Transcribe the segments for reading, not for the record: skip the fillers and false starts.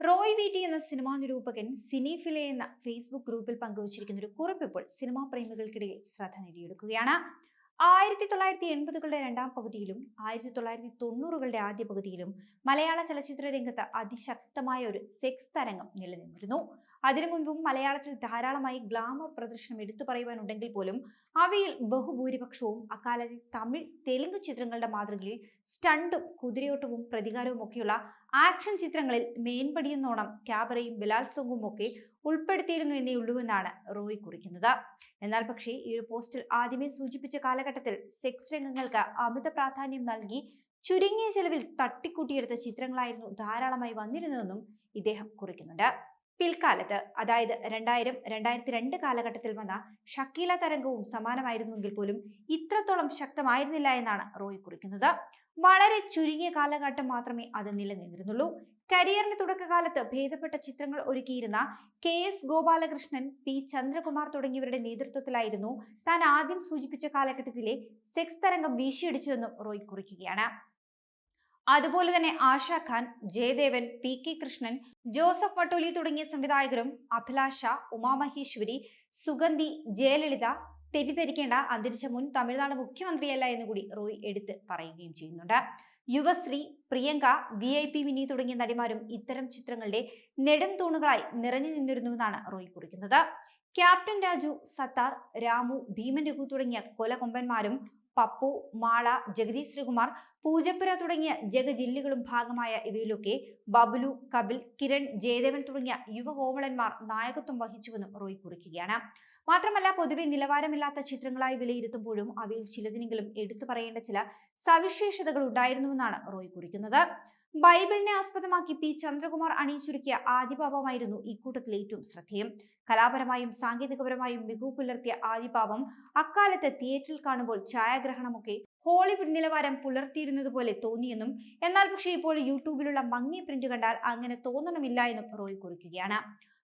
റോയ് വീട്ടി എന്ന സിനിമാ നിരൂപകൻ സിനിഫിലെ എന്ന ഫേസ്ബുക്ക് ഗ്രൂപ്പിൽ പങ്കുവച്ചിരിക്കുന്ന ഒരു കുറിപ്പ് ഇപ്പോൾ സിനിമാ പ്രേമികൾക്കിടയിൽ ശ്രദ്ധ നേടിയെടുക്കുകയാണ്. 1980കളുടെ രണ്ടാം പകുതിയിലും 1990കളുടെ ആദ്യ പകുതിയിലും മലയാള ചലച്ചിത്ര രംഗത്ത് അതിശക്തമായ ഒരു സെക്സ് തരംഗം നിലനിന്നിരുന്നു. അതിനു മുൻപും മലയാളത്തിൽ ധാരാളമായി ഗ്ലാമർ പ്രദർശനം എടുത്തു പറയുവാനുണ്ടെങ്കിൽ പോലും അവയിൽ ബഹുഭൂരിപക്ഷവും അക്കാലത്തെ തമിഴ്, തെലുങ്ക് ചിത്രങ്ങളുടെ മാതൃകയിൽ സ്റ്റണ്ടും കുതിരയോട്ടവും പ്രതികാരവും ഒക്കെയുള്ള ആക്ഷൻ ചിത്രങ്ങളിൽ മേൻപടിയെന്നോണം ക്യാബറയും ബലാത്സംഗവും ഒക്കെ ഉൾപ്പെടുത്തിയിരുന്നു എന്നേ ഉള്ളൂവെന്നാണ് റോയ് കുറിക്കുന്നത്. എന്നാൽ പക്ഷേ ഈ ഒരു പോസ്റ്റിൽ ആദ്യമേ സൂചിപ്പിച്ച കാലഘട്ടത്തിൽ സെക്സ് രംഗങ്ങൾക്ക് അമിത പ്രാധാന്യം നൽകി ചുരുങ്ങിയ ചെലവിൽ തട്ടിക്കൂട്ടിയെടുത്ത ചിത്രങ്ങളായിരുന്നു ധാരാളമായി വന്നിരുന്നതെന്നും ഇദ്ദേഹം കുറിക്കുന്നുണ്ട്. പിൽക്കാലത്ത്, അതായത് 2000-2002 കാലഘട്ടത്തിൽ വന്ന ഷക്കീല തരംഗവും സമാനമായിരുന്നെങ്കിൽ പോലും ഇത്രത്തോളം ശക്തമായിരുന്നില്ല എന്നാണ് റോയ് കുറിക്കുന്നത്. വളരെ ചുരുങ്ങിയ കാലഘട്ടം മാത്രമേ അത് നിലനിന്നിരുന്നുള്ളൂ. കരിയറിന്റെ തുടക്കകാലത്ത് ഭേദപ്പെട്ട ചിത്രങ്ങൾ ഒരുക്കിയിരുന്ന KS ഗോപാലകൃഷ്ണൻ, P ചന്ദ്രകുമാർ തുടങ്ങിയവരുടെ നേതൃത്വത്തിലായിരുന്നു താൻ ആദ്യം സൂചിപ്പിച്ച കാലഘട്ടത്തിലെ സെക്സ് തരംഗം വീശിയടിച്ചതെന്നും റോയ് കുറിക്കുകയാണ്. അതുപോലെ തന്നെ ആശാ ഖാൻ, ജയദേവൻ, PK കൃഷ്ണൻ, ജോസഫ് വട്ടോലി തുടങ്ങിയ സംവിധായകരും അഭിലാഷ, ഉമാമഹേശ്വരി, സുഗന്ധി, ജയലളിത തെറ്റിദ്ധരിക്കേണ്ട അന്തരിച്ച മുൻ തമിഴ്നാട് മുഖ്യമന്ത്രിയല്ല എന്നുകൂടി റോയ് എടുത്ത് പറയുകയും ചെയ്യുന്നുണ്ട്. യുവശ്രീ, പ്രിയങ്ക, VIP മിനി തുടങ്ങിയ നടിമാരും ഇത്തരം ചിത്രങ്ങളുടെ നെടും തൂണുകളായി നിറഞ്ഞു നിന്നിരുന്നുവെന്നാണ് റോയ് കുറിക്കുന്നത്. ക്യാപ്റ്റൻ രാജു, സത്താർ, രാമു, ഭീമൻ രഘു തുടങ്ങിയ കൊലകൊമ്പന്മാരും പപ്പു, മാള, ജഗതി ശ്രീകുമാർ, പൂജപ്പുര തുടങ്ങിയ ജഗജില്ലുകളും ഭാഗമായ ഇവയിലൊക്കെ ബബുലു, കപിൽ, കിരൺ, ജയദേവൻ തുടങ്ങിയ യുവകോമളന്മാർ നായകത്വം വഹിച്ചുവെന്നും റോയ് കുറിക്കുകയാണ്. മാത്രമല്ല, പൊതുവെ നിലവാരമില്ലാത്ത ചിത്രങ്ങളായി വിലയിരുത്തുമ്പോഴും അവയിൽ ചിലതിനെങ്കിലും എടുത്തു പറയേണ്ട ചില സവിശേഷതകൾ ഉണ്ടായിരുന്നുവെന്നാണ് റോയ് കുറിക്കുന്നത്. ബൈബിളിനെ ആസ്പദമാക്കി P ചന്ദ്രകുമാർ അണിയിച്ചൊരുക്കിയ ആദിപാപമായിരുന്നു ഇക്കൂട്ടത്തിൽ ഏറ്റവും ശ്രദ്ധേയം. കലാപരമായും സാങ്കേതികപരമായും മികവ് പുലർത്തിയ ആദിപാപം അക്കാലത്ത് തിയേറ്ററിൽ കാണുമ്പോൾ ഛായാഗ്രഹണമൊക്കെ ഹോളിവുഡ് നിലവാരം പുലർത്തിയിരുന്നത് പോലെ തോന്നിയെന്നും എന്നാൽ പക്ഷേ ഇപ്പോൾ യൂട്യൂബിലുള്ള മങ്ങിയ പ്രിന്റ് കണ്ടാൽ അങ്ങനെ തോന്നണമില്ല എന്നും റോയ് കുറിക്കുകയാണ്.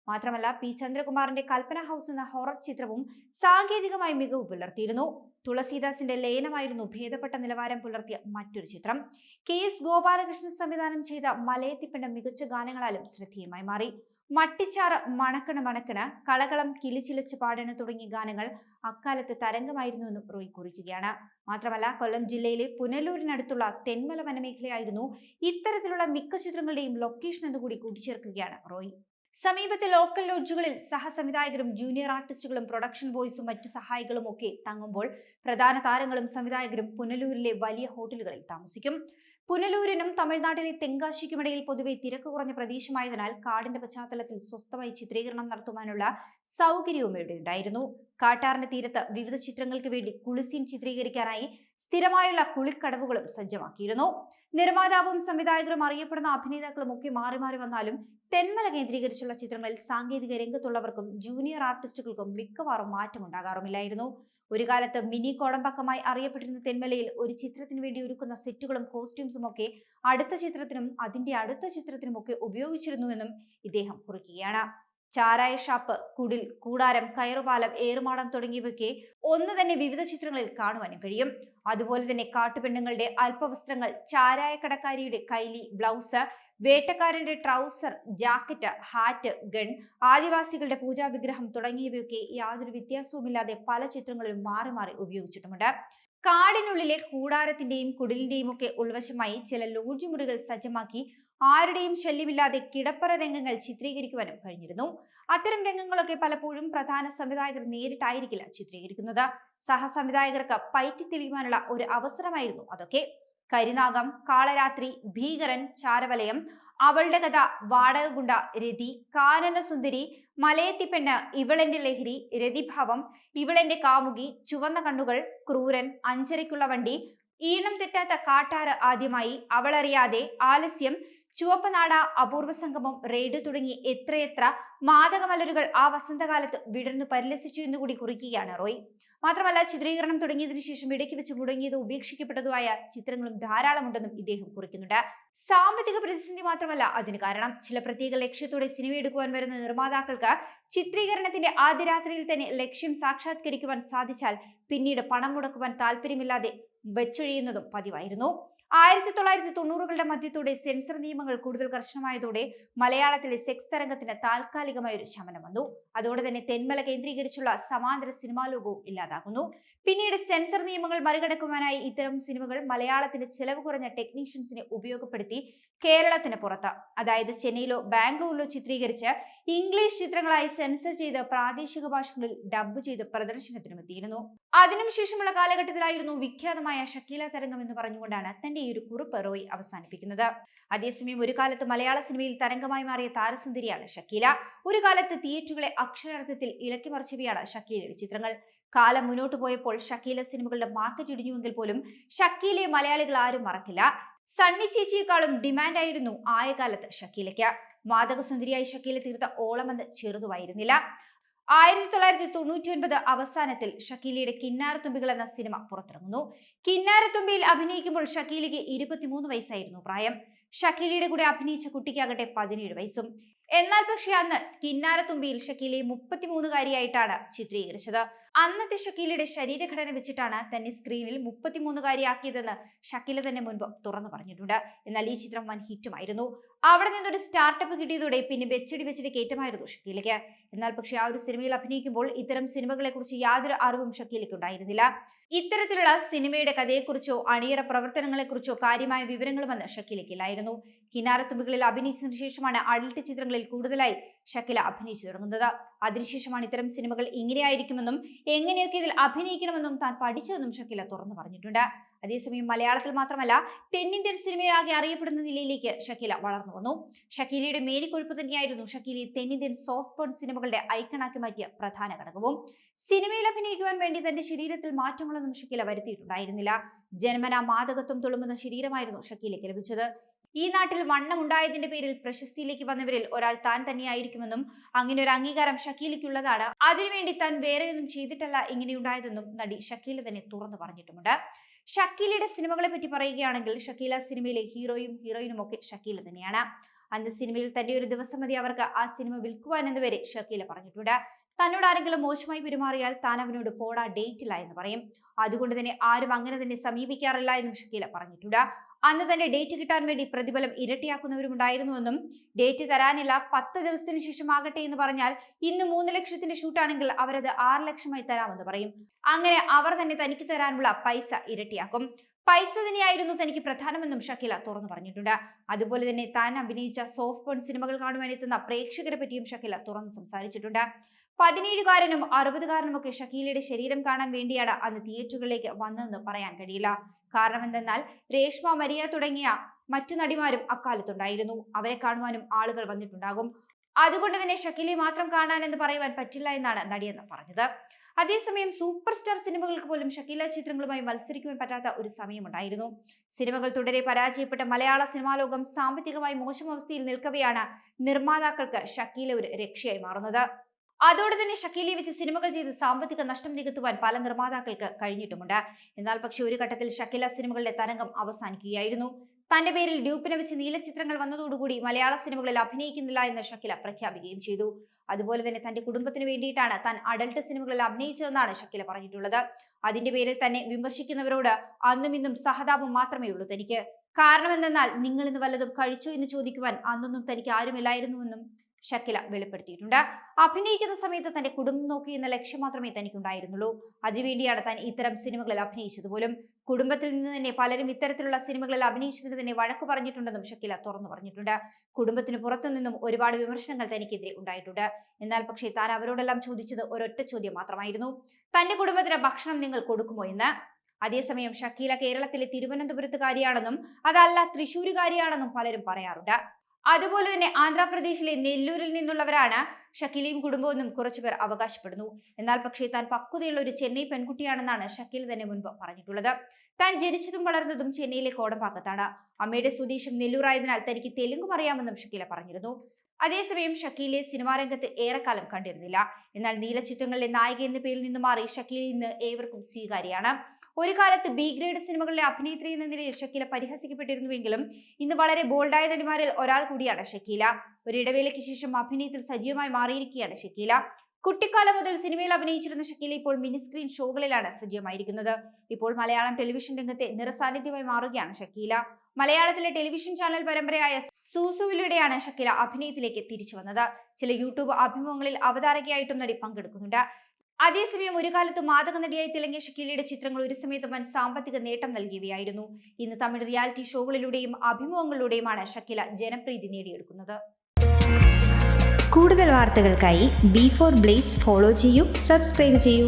മാത്രമല്ല, P ചന്ദ്രകുമാറിന്റെ കൽപ്പന ഹൗസ് എന്ന ഹൊറർ ചിത്രവും സാങ്കേതികമായി മികവ് പുലർത്തിയിരുന്നു. തുളസീദാസിന്റെ ലയനമായിരുന്നു ഭേദപ്പെട്ട നിലവാരം പുലർത്തിയ മറ്റൊരു ചിത്രം. KS ഗോപാലകൃഷ്ണൻ സംവിധാനം ചെയ്ത മലയത്തിപ്പെണ്ണ മികച്ച ഗാനങ്ങളാലും ശ്രദ്ധേയമായി മാറി. മട്ടിച്ചാറ്, മണക്കണ മണക്കണ, കളകളം, കിളിച്ചിലച്ച് പാടണ തുടങ്ങിയ ഗാനങ്ങൾ അക്കാലത്ത് തരംഗമായിരുന്നുവെന്നും റോയ് കുറിക്കുകയാണ്. മാത്രമല്ല, കൊല്ലം ജില്ലയിലെ പുനലൂരിനടുത്തുള്ള തെന്മല വനമേഖലയായിരുന്നു ഇത്തരത്തിലുള്ള മിക്ക ചിത്രങ്ങളുടെയും ലൊക്കേഷൻ എന്നുകൂടി കൂട്ടിച്ചേർക്കുകയാണ് റോയ്. സമീപത്തെ ലോക്കൽ ലോഡ്ജുകളിൽ സഹസംവിധായകരും ജൂനിയർ ആർട്ടിസ്റ്റുകളും പ്രൊഡക്ഷൻ ബോയ്സും മറ്റു സഹായികളും ഒക്കെ തങ്ങുമ്പോൾ പ്രധാന താരങ്ങളും സംവിധായകരും പുനലൂരിലെ വലിയ ഹോട്ടലുകളിൽ താമസിക്കും. പുനലൂരിനും തമിഴ്നാട്ടിലെ തെങ്കാശിക്കുമിടയിൽ പൊതുവെ തിരക്ക് കുറഞ്ഞ പ്രദേശമായതിനാൽ കാടിന്റെ പശ്ചാത്തലത്തിൽ സ്വസ്ഥമായി ചിത്രീകരണം നടത്തുവാനുള്ള സൗകര്യവും ഇവിടെ ഉണ്ടായിരുന്നു. കാട്ടാറിന്റെ തീരത്ത് വിവിധ ചിത്രങ്ങൾക്ക് വേണ്ടി കുളിസീൻ ചിത്രീകരിക്കാനായി സ്ഥിരമായുള്ള കുളിക്കടവുകളും സജ്ജമാക്കിയിരുന്നു. നിർമ്മാതാവും സംവിധായകരും അറിയപ്പെടുന്ന അഭിനേതാക്കളും ഒക്കെ മാറി മാറി വന്നാലും തെന്മല കേന്ദ്രീകരിച്ചുള്ള ചിത്രങ്ങളിൽ സാങ്കേതിക രംഗത്തുള്ളവർക്കും ജൂനിയർ ആർട്ടിസ്റ്റുകൾക്കും മിക്കവാറും മാറ്റമുണ്ടാകാറുമില്ലായിരുന്നു. ഒരു കാലത്ത് മിനി കോടമ്പക്കമായി അറിയപ്പെട്ടിരുന്ന തെന്മലയിൽ ഒരു ചിത്രത്തിന് വേണ്ടി ഒരുക്കുന്ന സെറ്റുകളും കോസ്റ്റ്യൂംസും ഒക്കെ അടുത്ത ചിത്രത്തിനും അതിന്റെ അടുത്ത ചിത്രത്തിനുമൊക്കെ ഉപയോഗിച്ചിരുന്നുവെന്നും ഇദ്ദേഹം കുറിക്കുകയാണ്. ചാരായ ഷാപ്പ്, കുടിൽ, കൂടാരം, കയറുപാലം, ഏറുമാടം തുടങ്ങിയവയൊക്കെ ഒന്ന് തന്നെ വിവിധ ചിത്രങ്ങളിൽ കാണുവാനും കഴിയും. അതുപോലെ തന്നെ കാട്ടുപെണ്ണുങ്ങളുടെ അല്പവസ്ത്രങ്ങൾ, ചാരായ കടക്കാരിയുടെ കൈലി, ബ്ലൗസ്, വേട്ടക്കാരന്റെ ട്രൗസർ, ജാക്കറ്റ്, ഹാറ്റ്, ഗൺ, ആദിവാസികളുടെ പൂജാ വിഗ്രഹം തുടങ്ങിയവയൊക്കെ യാതൊരു വ്യത്യാസവുമില്ലാതെ പല ചിത്രങ്ങളിലും മാറി മാറി ഉപയോഗിച്ചിട്ടുമുണ്ട്. കാടിനുള്ളിലെ കൂടാരത്തിന്റെയും കുടിലിന്റെയും ഒക്കെ ഉൾവശമായി ചില ലോഡ്ജ് മുറികൾ സജ്ജമാക്കി ആരുടെയും ശല്യമില്ലാതെ കിടപ്പറ രംഗങ്ങൾ ചിത്രീകരിക്കുവാനും കഴിഞ്ഞിരുന്നു. അത്തരം രംഗങ്ങളൊക്കെ പലപ്പോഴും പ്രധാന സംവിധായകർ നേരിട്ടായിരിക്കില്ല ചിത്രീകരിക്കുന്നത്. സഹസംവിധായകർക്ക് പയറ്റി തെളിയുവാനുള്ള ഒരു അവസരമായിരുന്നു അതൊക്കെ. കരിനാഗം, കാളരാത്രി, ഭീകരൻ, ചാരവലയം, അവളുടെ കഥ, വാടകഗുണ്ട, രതി, കാനനസുന്ദരി, മലയത്തിപ്പെണ്ണ്, ഇവളെന്റെ ലഹരി, രതിഭാവം, ഇവളെന്റെ കാമുകി, ചുവന്ന കണ്ണുകൾ, ക്രൂരൻ, അഞ്ചരയ്ക്കുള്ള വണ്ടി, ഈണം തെറ്റാത്ത കാട്ടാറ് ആദ്യമായി, അവളറിയാതെ, ആലസ്യം, ചുവപ്പനാട, അപൂർവ സംഗമം, റെയ്ഡ് തുടങ്ങി എത്രയെത്ര മാദകമലരുകൾ ആ വസന്തകാലത്ത് വിടർന്നു പരിലസിച്ചു എന്നുകൂടി കുറിക്കുകയാണ് റോയ്. മാത്രമല്ല, ചിത്രീകരണം തുടങ്ങിയതിനു ശേഷം ഇടയ്ക്ക് വെച്ച് മുടങ്ങിയതോ ഉപേക്ഷിക്കപ്പെട്ടതുമായ ചിത്രങ്ങളും ധാരാളമുണ്ടെന്നും ഇദ്ദേഹം കുറിക്കുന്നുണ്ട്. സാമ്പത്തിക പ്രതിസന്ധി മാത്രമല്ല അതിന് കാരണം. ചില പ്രത്യേക ലക്ഷ്യത്തോടെ സിനിമ എടുക്കുവാൻ വരുന്ന നിർമ്മാതാക്കൾക്ക് ചിത്രീകരണത്തിന്റെ ആദ്യ രാത്രിയിൽ തന്നെ ലക്ഷ്യം സാക്ഷാത്കരിക്കുവാൻ സാധിച്ചാൽ പിന്നീട് പണം മുടക്കുവാൻ താല്പര്യമില്ലാതെ വെച്ചൊഴിയുന്നതും പതിവായിരുന്നു. 1990കളുടെ മധ്യത്തോടെ സെൻസർ നിയമങ്ങൾ കൂടുതൽ കർശനമായതോടെ മലയാളത്തിലെ സെക്സ് തരംഗത്തിന് താൽക്കാലികമായ ഒരു ശമനം വന്നു. അതോടെ തന്നെ തെന്മല കേന്ദ്രീകരിച്ചുള്ള സമാന്തര സിനിമാ ലോകവും ഇല്ലാതാകുന്നു. പിന്നീട് സെൻസർ നിയമങ്ങൾ മറികടക്കുവാനായി ഇത്തരം സിനിമകൾ മലയാളത്തിന്റെ ചെലവ് കുറഞ്ഞ ടെക്നീഷ്യൻസിനെ ഉപയോഗപ്പെടുത്തി കേരളത്തിന് പുറത്ത്, അതായത് ചെന്നൈയിലോ ബാംഗ്ലൂരിലോ ചിത്രീകരിച്ച് ഇംഗ്ലീഷ് ചിത്രങ്ങളായി സെൻസർ ചെയ്ത് പ്രാദേശിക ഭാഷകളിൽ ഡബ് ചെയ്ത് പ്രദർശനത്തിനുമെത്തിയിരുന്നു. അതിനും ശേഷമുള്ള കാലഘട്ടത്തിലായിരുന്നു വിഖ്യാതമായ ഷക്കീല തരംഗം എന്ന് പറഞ്ഞുകൊണ്ടാണ് തന്റെ ഈ ഒരു കുറിപ്പ് റോയ് അവസാനിപ്പിക്കുന്നത്. അതേസമയം ഒരു കാലത്ത് മലയാള സിനിമയിൽ തരംഗമായി മാറിയ താരസുന്ദരിയാണ് ഷക്കീല. ഒരു കാലത്ത് തിയേറ്ററുകളെ അക്ഷരാർത്ഥത്തിൽ ഇളക്കിമറിച്ചവയാണ് ഷക്കീലയുടെ ചിത്രങ്ങൾ. കാലം മുന്നോട്ട് പോയപ്പോൾ ഷക്കീല സിനിമകളുടെ മാർക്കറ്റ് ഇടിഞ്ഞുവെങ്കിൽ പോലും ഷക്കീലയെ മലയാളികൾ ആരും മറക്കില്ല. സണ്ണി ചേച്ചിയെക്കാളും ഡിമാൻഡായിരുന്നു ആയ കാലത്ത് ഷക്കീലയ്ക്ക്. മാദകസുന്ദരിയായി ഷക്കീല തീർത്ത ഓളമെന്ന് ചെറുതുമായിരുന്നില്ല. 1999 അവസാനത്തിൽ ഷക്കീലയുടെ കിന്നാരത്തുമ്പികൾ എന്ന സിനിമ പുറത്തിറങ്ങുന്നു. കിന്നാരത്തുമ്പിയിൽ അഭിനയിക്കുമ്പോൾ ഷക്കീലയ്ക്ക് 23 വയസ്സായിരുന്നു പ്രായം. ഷക്കീലയുടെ കൂടെ അഭിനയിച്ച കുട്ടിക്കാകട്ടെ 17 വയസ്സും. എന്നാൽ പക്ഷേ അന്ന് കിന്നാരത്തുമ്പിയിൽ ഷക്കീലയെ 33-കാരിയായിട്ടാണ് ചിത്രീകരിച്ചത്. അന്നത്തെ ഷക്കീലയുടെ ശരീരഘടന വെച്ചിട്ടാണ് തന്നെ സ്ക്രീനിൽ 33-കാരിയാക്കിയതെന്ന് ഷക്കീല തന്നെ മുൻപ് തുറന്നു പറഞ്ഞിട്ടുണ്ട്. എന്നാൽ ഈ ചിത്രം വൻ ഹിറ്റുമായിരുന്നു. അവിടെ നിന്നൊരു സ്റ്റാർട്ടപ്പ് കിട്ടിയതോടെ പിന്നെ വെച്ചടി കയറ്റമായിരുന്നു ഷക്കീലയ്ക്ക്. എന്നാൽ പക്ഷേ ആ ഒരു സിനിമയിൽ അഭിനയിക്കുമ്പോൾ ഇത്തരം സിനിമകളെ കുറിച്ച് യാതൊരു അറിവും ഷക്കീലയ്ക്ക് ഉണ്ടായിരുന്നില്ല. ഇത്തരത്തിലുള്ള സിനിമയുടെ കഥയെക്കുറിച്ചോ അണിയറ പ്രവർത്തനങ്ങളെക്കുറിച്ചോ കാര്യമായ വിവരങ്ങളും അന്ന് ഷക്കീലയ്ക്കില്ലായിരുന്നു. കിന്നാരത്തുമ്പികളിൽ അഭിനയിച്ചതിനു ശേഷമാണ് അഡൽട്ട് ചിത്രങ്ങളിൽ കൂടുതലായി ഷക്കീല അഭിനയിച്ചു തുടങ്ങുന്നത്. അതിനുശേഷമാണ് ഇത്തരം സിനിമകൾ ഇങ്ങനെയായിരിക്കുമെന്നും എങ്ങനെയൊക്കെ ഇതിൽ അഭിനയിക്കണമെന്നും താൻ പഠിച്ചതെന്നും ഷക്കീല തുറന്നു പറഞ്ഞിട്ടുണ്ട്. അതേസമയം മലയാളത്തിൽ മാത്രമല്ല തെന്നിന്ത്യൻ സിനിമയാകെ അറിയപ്പെടുന്ന നിലയിലേക്ക് ഷക്കീല വളർന്നു വന്നു. ഷക്കീലയുടെ മേലിക്കൊഴുപ്പ് തന്നെയായിരുന്നു ഷക്കീലയെ തെന്നിന്ത്യൻ സോഫ്റ്റ് പോൺ സിനിമകളുടെ ഐക്കണാക്കി മാറ്റിയ പ്രധാന ഘടകവും. സിനിമയിൽ അഭിനയിക്കുവാൻ വേണ്ടി തന്റെ ശരീരത്തിൽ മാറ്റങ്ങളൊന്നും ഷക്കീല വരുത്തിയിട്ടുണ്ടായിരുന്നില്ല. ജന്മനാ മാദകത്വം തുളുമ്പുന്ന ശരീരമായിരുന്നു ഷക്കീലയ്ക്ക് ലഭിച്ചത്. ഈ നാട്ടിൽ വണ്ണം ഉണ്ടായതിന്റെ പേരിൽ പ്രശസ്തിയിലേക്ക് വന്നവരിൽ ഒരാൾ താൻ തന്നെയായിരിക്കുമെന്നും അങ്ങനെ ഒരു അംഗീകാരം ഷക്കീലയ്ക്കുള്ളതാണ്, അതിനുവേണ്ടി താൻ വേറെയൊന്നും ചെയ്തിട്ടല്ല ഇങ്ങനെയുണ്ടായതെന്നും നടി ഷക്കീല തന്നെ തുറന്നു പറഞ്ഞിട്ടുമുണ്ട്. ഷക്കീലയുടെ സിനിമകളെ പറ്റി പറയുകയാണെങ്കിൽ ഷക്കീല സിനിമയിലെ ഹീറോയും ഹീറോയിനും ഒക്കെ ഷക്കീല തന്നെയാണ്. അന്ന് സിനിമയിൽ തന്റെ ഒരു ദിവസം മതി അവർക്ക് ആ സിനിമ വിൽക്കുവാൻ എന്ന് വരെ ഷക്കീല പറഞ്ഞിട്ടുണ്ട്. തന്നോട് ആരെങ്കിലും മോശമായി പെരുമാറിയാൽ താൻ അവനോട് പോടാ ഡേറ്റില്ല എന്ന് പറയും. അതുകൊണ്ട് തന്നെ ആരും അങ്ങനെ തന്നെ സമീപിക്കാറില്ല എന്നും ഷക്കീല പറഞ്ഞിട്ടുണ്ട്. അന്ന് തന്നെ ഡേറ്റ് കിട്ടാൻ വേണ്ടി പ്രതിഫലം ഇരട്ടിയാക്കുന്നവരും ഉണ്ടായിരുന്നുവെന്നും ഡേറ്റ് തരാനില്ല 10 ദിവസത്തിന് ശേഷം ആകട്ടെ എന്ന് പറഞ്ഞാൽ ഇന്ന് 3 ലക്ഷത്തിന്റെ ഷൂട്ടാണെങ്കിൽ അവരത് 6 ലക്ഷമായി തരാമെന്ന് പറയും. അങ്ങനെ അവർ തന്നെ തനിക്ക് തരാനുള്ള പൈസ ഇരട്ടിയാക്കും. പൈസ തന്നെയായിരുന്നു തനിക്ക് പ്രധാനമെന്നും ഷക്കീല തുറന്നു പറഞ്ഞിട്ടുണ്ട്. അതുപോലെ തന്നെ താൻ അഭിനയിച്ച സോഫ്റ്റ് പോൺ സിനിമകൾ കാണുവാൻ എത്തുന്ന പ്രേക്ഷകരെ പറ്റിയും ഷക്കീല തുറന്നു സംസാരിച്ചിട്ടുണ്ട്. 17-കാരനും 60-കാരനും ഒക്കെ ഷക്കീലയുടെ ശരീരം കാണാൻ വേണ്ടിയാണ് അന്ന് തിയേറ്ററുകളിലേക്ക് വന്നതെന്ന് പറയാൻ കഴിയില്ല. കാരണം എന്തെന്നാൽ രേഷ്മ, മരിയ തുടങ്ങിയ മറ്റു നടിമാരും അക്കാലത്തുണ്ടായിരുന്നു. അവരെ കാണുവാനും ആളുകൾ വന്നിട്ടുണ്ടാകും. അതുകൊണ്ട് തന്നെ ഷക്കീലയെ മാത്രം കാണാൻ എന്ന് പറയുവാൻ പറ്റില്ല എന്നാണ് നടിയെന്ന് പറഞ്ഞത്. അതേസമയം സൂപ്പർ സ്റ്റാർ സിനിമകൾക്ക് പോലും ഷക്കീല ചിത്രങ്ങളുമായി മത്സരിക്കുവാൻ പറ്റാത്ത ഒരു സമയമുണ്ടായിരുന്നു. സിനിമകൾ തുടരെ പരാജയപ്പെട്ട മലയാള സിനിമാ ലോകം സാമ്പത്തികമായി മോശം അവസ്ഥയിൽ നിൽക്കവെയാണ് നിർമ്മാതാക്കൾക്ക് ഷക്കീല ഒരു രക്ഷയായി മാറുന്നത്. അതോടെ തന്നെ ഷക്കീലയെ വെച്ച് സിനിമകൾ ചെയ്ത് സാമ്പത്തിക നഷ്ടം നികത്തുവാൻ പല നിർമ്മാതാക്കൾക്ക് കഴിഞ്ഞിട്ടുമുണ്ട്. എന്നാൽ പക്ഷേ ഒരു ഘട്ടത്തിൽ ഷക്കീല സിനിമകളുടെ തരംഗം അവസാനിക്കുകയായിരുന്നു. തന്റെ പേരിൽ ഡ്യൂപ്പിനെ വെച്ച് നീലച്ചിത്രങ്ങൾ വന്നതോടുകൂടി മലയാള സിനിമകളിൽ അഭിനയിക്കുന്നില്ല എന്ന് ഷക്കീല പ്രഖ്യാപിക്കുകയും ചെയ്തു. അതുപോലെ തന്നെ തന്റെ കുടുംബത്തിന് വേണ്ടിയിട്ടാണ് താൻ അഡൽട്ട് സിനിമകളിൽ അഭിനയിച്ചതെന്നാണ് ഷക്കീല പറഞ്ഞിട്ടുള്ളത്. അതിന്റെ പേരിൽ തന്നെ വിമർശിക്കുന്നവരോട് അന്നും ഇന്നും സഹതാപം മാത്രമേ ഉള്ളൂ തനിക്ക്. കാരണം എന്തെന്നാൽ നിങ്ങൾ ഇന്ന് വല്ലതും കഴിച്ചോ എന്ന് ചോദിക്കുവാൻ അന്നൊന്നും തനിക്ക് ആരുമില്ലായിരുന്നുവെന്നും ഷക്കീല വെളിപ്പെടുത്തിയിട്ടുണ്ട്. അഭിനയിക്കുന്ന സമയത്ത് തന്റെ കുടുംബം നോക്കി എന്ന ലക്ഷ്യം മാത്രമേ തനിക്കുണ്ടായിരുന്നുള്ളൂ. അതിനുവേണ്ടിയാണ് താൻ ഇത്തരം സിനിമകളിൽ അഭിനയിച്ചത് പോലും. കുടുംബത്തിൽ നിന്ന് തന്നെ പലരും ഇത്തരത്തിലുള്ള സിനിമകളിൽ അഭിനയിച്ചതിന് തന്നെ വഴക്ക് പറഞ്ഞിട്ടുണ്ടെന്നും ഷക്കീല തുറന്നു പറഞ്ഞിട്ടുണ്ട്. കുടുംബത്തിന് പുറത്തു നിന്നും ഒരുപാട് വിമർശനങ്ങൾ തനിക്കെതിരെ ഉണ്ടായിട്ടുണ്ട്. എന്നാൽ പക്ഷേ താൻ അവരോടെല്ലാം ചോദിച്ചത് ഒരൊറ്റ ചോദ്യം മാത്രമായിരുന്നു, തന്റെ കുടുംബത്തിന് ഭക്ഷണം നിങ്ങൾ കൊടുക്കുമോ എന്ന്. അതേസമയം ഷക്കീല കേരളത്തിലെ തിരുവനന്തപുരത്തുകാരിയാണെന്നും അതല്ല തൃശ്ശൂരുകാരിയാണെന്നും പലരും പറയാറുണ്ട്. അതുപോലെ തന്നെ ആന്ധ്രാപ്രദേശിലെ നെല്ലൂരിൽ നിന്നുള്ളവരാണ് ഷക്കീലയും കുടുംബമെന്നും കുറച്ചുപേർ അവകാശപ്പെടുന്നു. എന്നാൽ പക്ഷേ താൻ പക്വതയുള്ള ഒരു ചെന്നൈ പെൺകുട്ടിയാണെന്നാണ് ഷക്കീല തന്നെ മുൻപ് പറഞ്ഞിട്ടുള്ളത്. താൻ ജനിച്ചതും വളർന്നതും ചെന്നൈയിലെ കോടമ്പാക്കത്താണ്. അമ്മയുടെ സ്വദേശം നെല്ലൂർ ആയതിനാൽ തനിക്ക് തെലുങ്കും അറിയാമെന്നും ഷക്കീല പറഞ്ഞിരുന്നു. അതേസമയം ഷക്കീലയെ സിനിമാ രംഗത്ത് ഏറെക്കാലം കണ്ടിരുന്നില്ല. എന്നാൽ നീലച്ചിത്രങ്ങളിലെ നായിക എന്ന പേരിൽ നിന്ന് മാറി ഷക്കീല ഇന്ന് ഏവർക്കും സ്വീകാര്യയാണ്. ഒരു കാലത്ത് ബി ഗ്രേഡ് സിനിമകളിലെ അഭിനേത്രി എന്ന നിലയിൽ ഷക്കീല പരിഹസിക്കപ്പെട്ടിരുന്നുവെങ്കിലും ഇന്ന് വളരെ ബോൾഡായ നടിമാരിൽ ഒരാൾ കൂടിയാണ് ഷക്കീല. ഒരു ഇടവേളയ്ക്ക് ശേഷം അഭിനയത്തിൽ സജീവമായി മാറിയിരിക്കുകയാണ് ഷക്കീല. കുട്ടിക്കാലം മുതൽ സിനിമയിൽ അഭിനയിച്ചിരുന്ന ഷക്കീല ഇപ്പോൾ മിനി സ്ക്രീൻ ഷോകളിലാണ് സജീവമായിരിക്കുന്നത്. ഇപ്പോൾ മലയാളം ടെലിവിഷൻ രംഗത്തെ നിറസാന്നിധ്യമായി മാറുകയാണ് ഷക്കീല. മലയാളത്തിലെ ടെലിവിഷൻ ചാനൽ പരമ്പരയായ സൂസുവിലൂടെയാണ് ഷക്കീല അഭിനയത്തിലേക്ക് തിരിച്ചു വന്നത്. ചില യൂട്യൂബ് അഭിമുഖങ്ങളിൽ അവതാരകയായിട്ടും നടി പങ്കെടുക്കുന്നുണ്ട്. അതേസമയം ഒരു കാലത്ത് മാദക നടിയായി തിളങ്ങിയ ഷക്കീലയുടെ ചിത്രങ്ങൾ ഒരു സമയത്ത് വൻ സാമ്പത്തിക നേട്ടം നൽകിയവയായിരുന്നു. ഇന്ന് തമിഴ് റിയാലിറ്റി ഷോകളിലൂടെയും അഭിമുഖങ്ങളിലൂടെയുമാണ് ഷക്കീല ജനപ്രീതി നേടിയെടുക്കുന്നത്. കൂടുതൽ വാർത്തകൾക്കായി B4 Blaze ഫോളോ ചെയ്യൂ, സബ്സ്ക്രൈബ് ചെയ്യൂ.